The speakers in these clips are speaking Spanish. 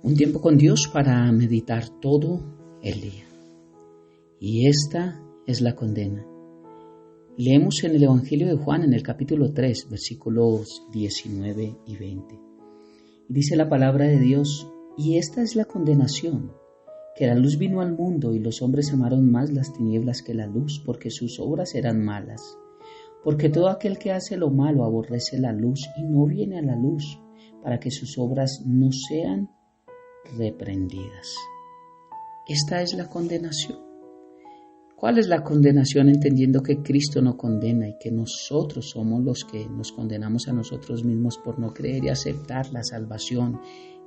Un tiempo con Dios para meditar todo el día. Y esta es la condena. Leemos en el Evangelio de Juan en el capítulo 3, versículos 19 y 20. Y dice la palabra de Dios: y esta es la condenación, que la luz vino al mundo y los hombres amaron más las tinieblas que la luz, porque sus obras eran malas. Porque todo aquel que hace lo malo aborrece la luz y no viene a la luz, para que sus obras no sean reprendidas. Esta es la condenación. ¿Cuál es la condenación? Entendiendo que Cristo no condena y que nosotros somos los que nos condenamos a nosotros mismos por no creer y aceptar la salvación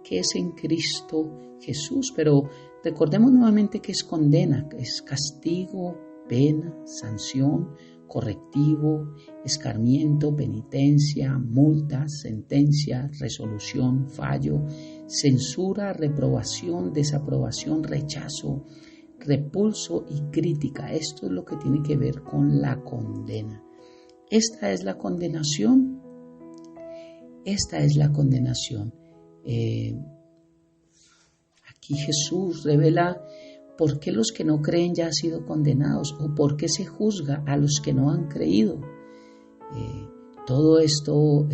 que es en Cristo Jesús. Pero recordemos nuevamente que es condena, que es castigo, pena, sanción, correctivo, escarmiento, penitencia, multa, sentencia, resolución, fallo, censura, reprobación, desaprobación, rechazo, repulso y crítica. Esto es lo que tiene que ver con la condena. Esta es la condenación. Esta es la condenación. Aquí Jesús revela por qué los que no creen ya han sido condenados o por qué se juzga a los que no han creído. Todo esto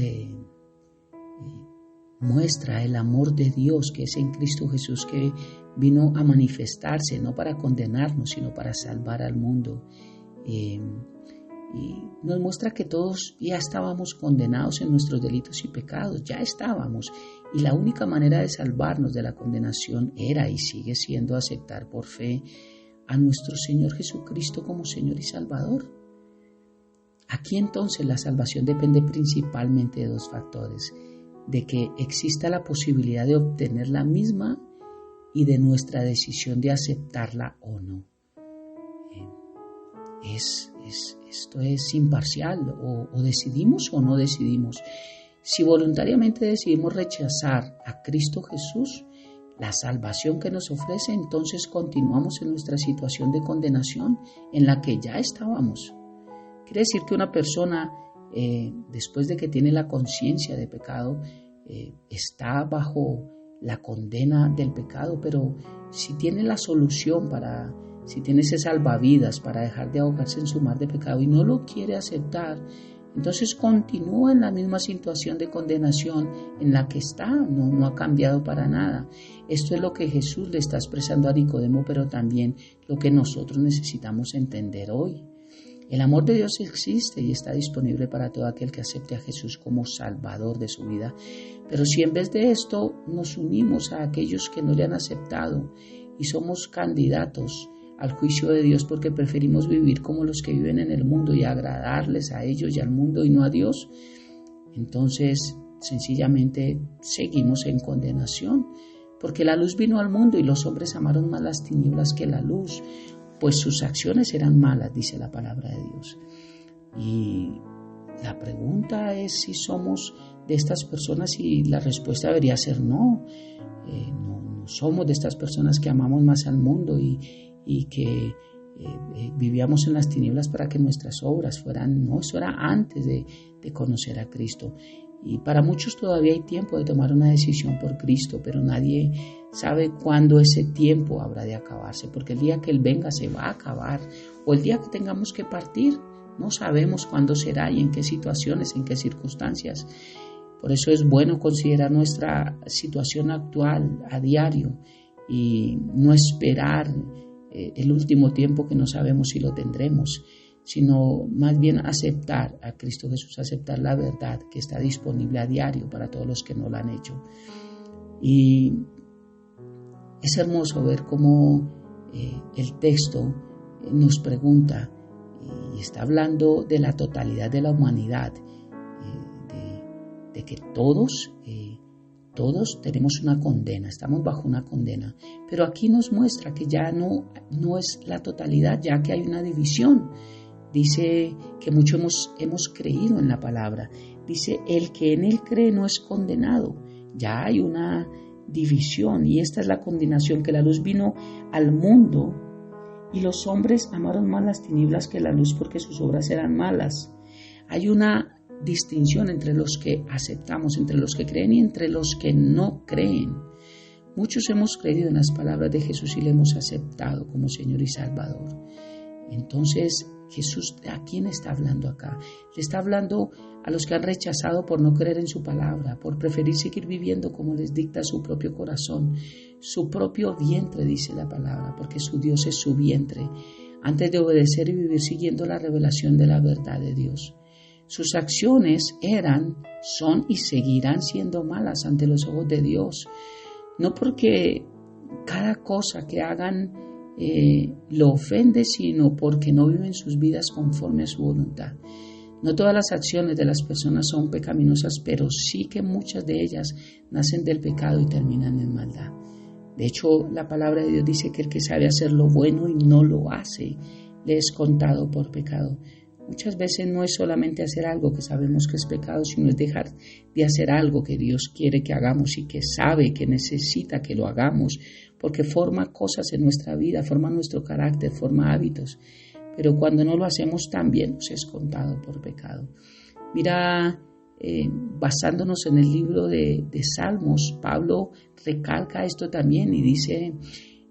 muestra el amor de Dios que es en Cristo Jesús, que vino a manifestarse no para condenarnos sino para salvar al mundo. Y nos muestra que todos ya estábamos condenados en nuestros delitos y pecados, ya estábamos, y la única manera de salvarnos de la condenación era y sigue siendo aceptar por fe a nuestro Señor Jesucristo como Señor y Salvador. Aquí entonces la salvación depende principalmente de dos factores: de que exista la posibilidad de obtener la misma y de nuestra decisión de aceptarla o no. Esto es imparcial, o decidimos o no decidimos. Si voluntariamente decidimos rechazar a Cristo Jesús, la salvación que nos ofrece, entonces continuamos en nuestra situación de condenación en la que ya estábamos. Quiere decir que una persona, después de que tiene la conciencia de pecado, está bajo la condena del pecado, pero si tiene la solución si tiene ese salvavidas para dejar de ahogarse en su mar de pecado y no lo quiere aceptar, entonces continúa en la misma situación de condenación en la que está, no ha cambiado para nada. Esto es lo que Jesús le está expresando a Nicodemo, pero también lo que nosotros necesitamos entender hoy. El amor de Dios existe y está disponible para todo aquel que acepte a Jesús como Salvador de su vida. Pero si en vez de esto nos unimos a aquellos que no le han aceptado y somos candidatos al juicio de Dios porque preferimos vivir como los que viven en el mundo y agradarles a ellos y al mundo y no a Dios, entonces sencillamente seguimos en condenación, porque la luz vino al mundo y los hombres amaron más las tinieblas que la luz, pues sus acciones eran malas, dice la palabra de Dios. Y la pregunta es si somos de estas personas, y la respuesta debería ser no. No somos de estas personas que amamos más al mundo y que vivíamos en las tinieblas para que nuestras obras fueran, no, eso era antes de conocer a Cristo. Y para muchos todavía hay tiempo de tomar una decisión por Cristo, pero nadie sabe cuándo ese tiempo habrá de acabarse, porque el día que Él venga se va a acabar, o el día que tengamos que partir, no sabemos cuándo será y en qué situaciones, en qué circunstancias. Por eso es bueno considerar nuestra situación actual a diario y no esperar el último tiempo que no sabemos si lo tendremos, sino más bien aceptar a Cristo Jesús, aceptar la verdad que está disponible a diario para todos los que no la han hecho. Y es hermoso ver cómo el texto nos pregunta, y está hablando de la totalidad de la humanidad, de que todos tenemos una condena, estamos bajo una condena, pero aquí nos muestra que ya no es la totalidad, ya que hay una división. Dice que muchos hemos creído en la palabra, dice: el que en Él cree no es condenado. Ya hay una división, y esta es la condenación, que la luz vino al mundo y los hombres amaron más las tinieblas que la luz porque sus obras eran malas. Hay una distinción entre los que aceptamos, entre los que creen y entre los que no creen, Muchos hemos creído en las palabras de Jesús y le hemos aceptado como Señor y Salvador. Entonces, Jesús, ¿a quién está hablando acá? Le está hablando a los que han rechazado por no creer en su palabra, por preferir seguir viviendo como les dicta su propio corazón, su propio vientre, dice la palabra, porque su Dios es su vientre, antes de obedecer y vivir siguiendo la revelación de la verdad de Dios. Sus acciones eran, son y seguirán siendo malas ante los ojos de Dios, no porque cada cosa que hagan lo ofende, sino porque no viven sus vidas conforme a su voluntad. No todas las acciones de las personas son pecaminosas, pero sí que muchas de ellas nacen del pecado y terminan en maldad. De hecho, la palabra de Dios dice que el que sabe hacer lo bueno y no lo hace, le es contado por pecado. Muchas veces no es solamente hacer algo que sabemos que es pecado, sino es dejar de hacer algo que Dios quiere que hagamos y que sabe que necesita que lo hagamos, porque forma cosas en nuestra vida, forma nuestro carácter, forma hábitos. Pero cuando no lo hacemos también nos es contado por pecado. Mira, basándonos en el libro de Salmos, Pablo recalca esto también y dice,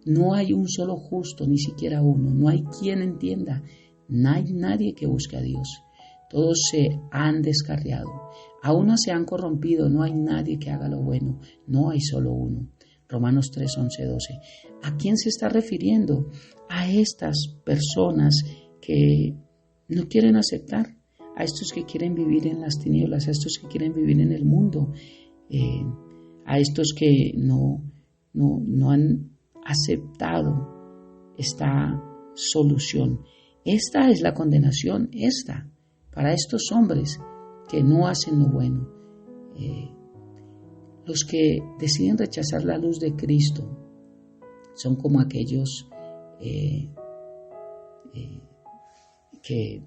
no hay un solo justo, ni siquiera uno, no hay quien entienda, no hay nadie que busque a Dios. Todos se han descarriado, aún se han corrompido, no hay nadie que haga lo bueno, no hay solo uno. Romanos 3, 11, 12. ¿A quién se está refiriendo? A estas personas que no quieren aceptar, a estos que quieren vivir en las tinieblas, a estos que quieren vivir en el mundo, a estos que no han aceptado esta solución. Esta es la condenación, para estos hombres que no hacen lo bueno. Los que deciden rechazar la luz de Cristo son como aquellos que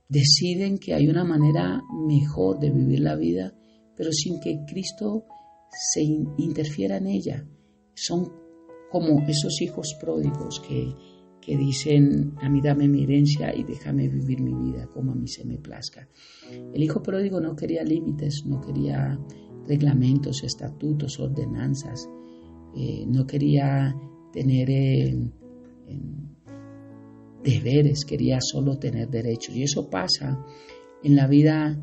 deciden que hay una manera mejor de vivir la vida, pero sin que Cristo se interfiera en ella. Son como esos hijos pródigos que dicen, a mí dame mi herencia y déjame vivir mi vida como a mí se me plazca. El hijo pródigo no quería límites, no quería reglamentos, estatutos, ordenanzas, no quería tener deberes, quería solo tener derechos. Y eso pasa en la vida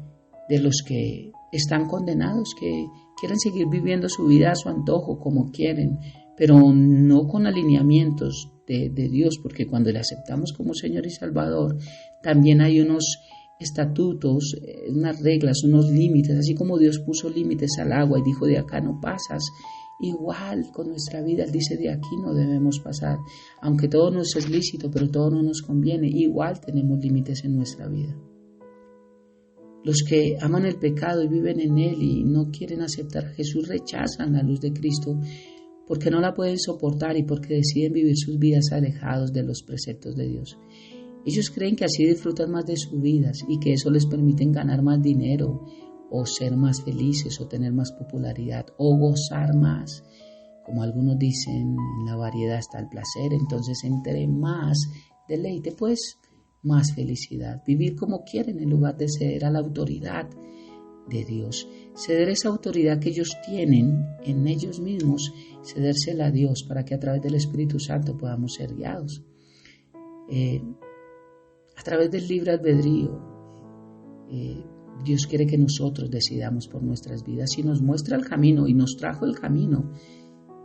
de los que están condenados, que quieren seguir viviendo su vida a su antojo, como quieren, pero no con alineamientos de Dios, porque cuando le aceptamos como Señor y Salvador, también hay unos estatutos, unas reglas, unos límites, así como Dios puso límites al agua y dijo de acá no pasas, igual con nuestra vida, Él dice de aquí no debemos pasar, aunque todo nos es lícito, pero todo no nos conviene, igual tenemos límites en nuestra vida. Los que aman el pecado y viven en él y no quieren aceptar a Jesús rechazan la luz de Cristo porque no la pueden soportar y porque deciden vivir sus vidas alejados de los preceptos de Dios. Ellos creen que así disfrutan más de sus vidas y que eso les permite ganar más dinero o ser más felices o tener más popularidad o gozar más. Como algunos dicen, en la variedad está el placer, entonces entre más deleite, pues más felicidad. Vivir como quieren en lugar de ceder a la autoridad de Dios. Ceder esa autoridad que ellos tienen en ellos mismos, cedérsela a Dios para que a través del Espíritu Santo podamos ser guiados. A través del libre albedrío, Dios quiere que nosotros decidamos por nuestras vidas y nos muestra el camino y nos trajo el camino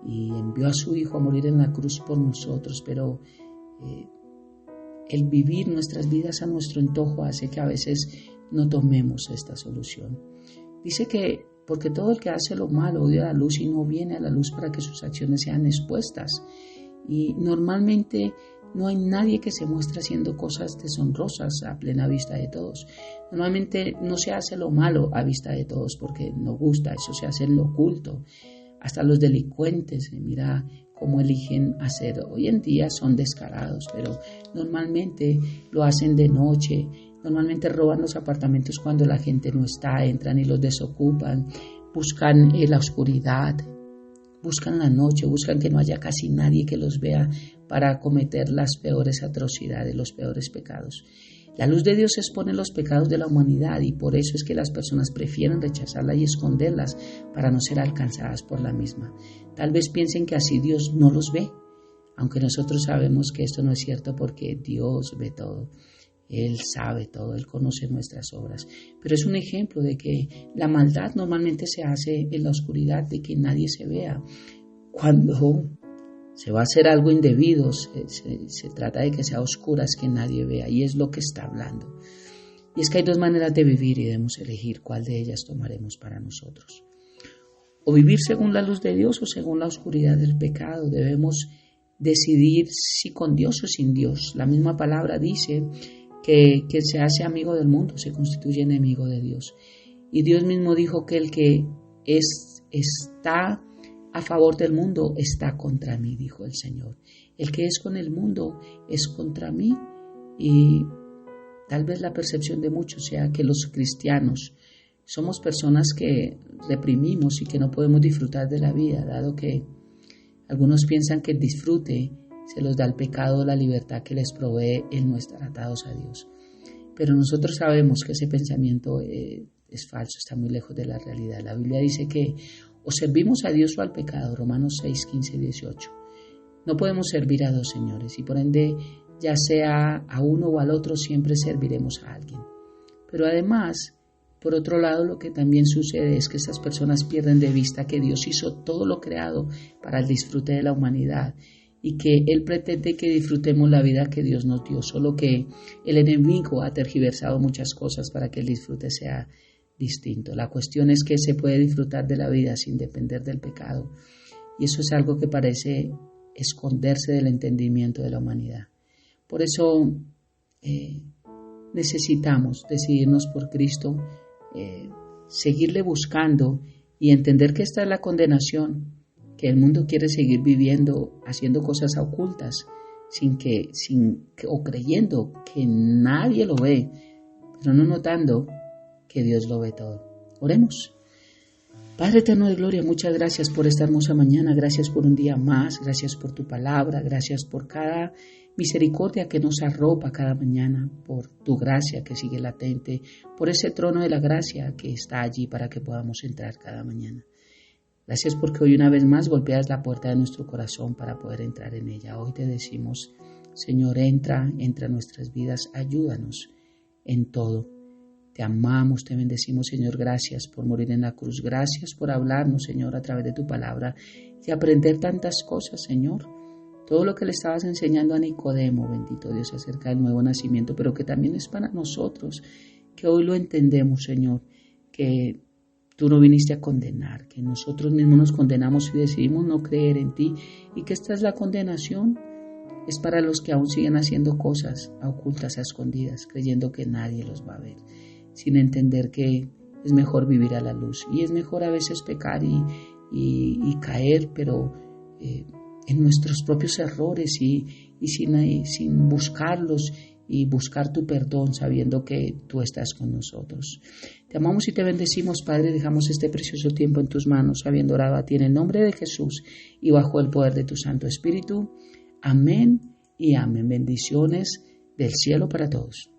y envió a su Hijo a morir en la cruz por nosotros, pero el vivir nuestras vidas a nuestro antojo hace que a veces no tomemos esta solución. Dice que porque todo el que hace lo malo odia la luz y no viene a la luz para que sus acciones sean expuestas. Y normalmente no hay nadie que se muestre haciendo cosas deshonrosas a plena vista de todos. Normalmente no se hace lo malo a vista de todos porque no gusta, eso se hace en lo oculto. Hasta los delincuentes, mira cómo eligen hacer. Hoy en día son descarados, pero normalmente lo hacen de noche. Normalmente roban los apartamentos cuando la gente no está, entran y los desocupan. Buscan la oscuridad, buscan la noche, buscan que no haya casi nadie que los vea para cometer las peores atrocidades, los peores pecados. La luz de Dios expone los pecados de la humanidad y por eso es que las personas prefieren rechazarla y esconderlas para no ser alcanzadas por la misma. Tal vez piensen que así Dios no los ve, aunque nosotros sabemos que esto no es cierto porque Dios ve todo. Él sabe todo, Él conoce nuestras obras. Pero es un ejemplo de que la maldad normalmente se hace en la oscuridad, de que nadie se vea. Cuando se va a hacer algo indebido, se trata de que sea a oscuras, que nadie vea, y es lo que está hablando. Y es que hay dos maneras de vivir y debemos elegir cuál de ellas tomaremos para nosotros. O vivir según la luz de Dios o según la oscuridad del pecado. Debemos decidir si con Dios o sin Dios. La misma palabra dice que se hace amigo del mundo, se constituye enemigo de Dios. Y Dios mismo dijo que el que está a favor del mundo está contra mí, dijo el Señor. El que es con el mundo es contra mí. Y tal vez la percepción de muchos sea que los cristianos somos personas que reprimimos y que no podemos disfrutar de la vida, dado que algunos piensan que el disfrute se los da el pecado o la libertad que les provee el no estar atados a Dios. Pero nosotros sabemos que ese pensamiento es falso, está muy lejos de la realidad. La Biblia dice que o servimos a Dios o al pecado, Romanos 6, 15 y 18. No podemos servir a dos señores y por ende, ya sea a uno o al otro, siempre serviremos a alguien. Pero además, por otro lado, lo que también sucede es que estas personas pierden de vista que Dios hizo todo lo creado para el disfrute de la humanidad y que Él pretende que disfrutemos la vida que Dios nos dio, solo que el enemigo ha tergiversado muchas cosas para que el disfrute sea distinto. La cuestión es que se puede disfrutar de la vida sin depender del pecado y eso es algo que parece esconderse del entendimiento de la humanidad. Por eso necesitamos decidirnos por Cristo, seguirle buscando y entender que esta es la condenación, que el mundo quiere seguir viviendo, haciendo cosas ocultas, o creyendo que nadie lo ve, pero no notando que Dios lo ve todo. Oremos. Padre eterno de gloria, muchas gracias por esta hermosa mañana, gracias por un día más, gracias por tu palabra, gracias por cada misericordia que nos arropa cada mañana, por tu gracia que sigue latente, por ese trono de la gracia que está allí para que podamos entrar cada mañana. Gracias porque hoy una vez más golpeas la puerta de nuestro corazón para poder entrar en ella. Hoy te decimos, Señor, entra a nuestras vidas, ayúdanos en todo. Te amamos, te bendecimos, Señor, gracias por morir en la cruz, gracias por hablarnos, Señor, a través de tu palabra y aprender tantas cosas, Señor. Todo lo que le estabas enseñando a Nicodemo, bendito Dios, acerca del nuevo nacimiento, pero que también es para nosotros, que hoy lo entendemos, Señor, que tú no viniste a condenar, que nosotros mismos nos condenamos y decidimos no creer en ti y que esta es la condenación, es para los que aún siguen haciendo cosas a ocultas, a escondidas, creyendo que nadie los va a ver, sin entender que es mejor vivir a la luz y es mejor a veces pecar y caer, pero en nuestros propios errores y sin buscarlos y buscar tu perdón sabiendo que tú estás con nosotros. Te amamos y te bendecimos, Padre, dejamos este precioso tiempo en tus manos, habiendo orado a ti en el nombre de Jesús y bajo el poder de tu Santo Espíritu. Amén y amén. Bendiciones del cielo para todos.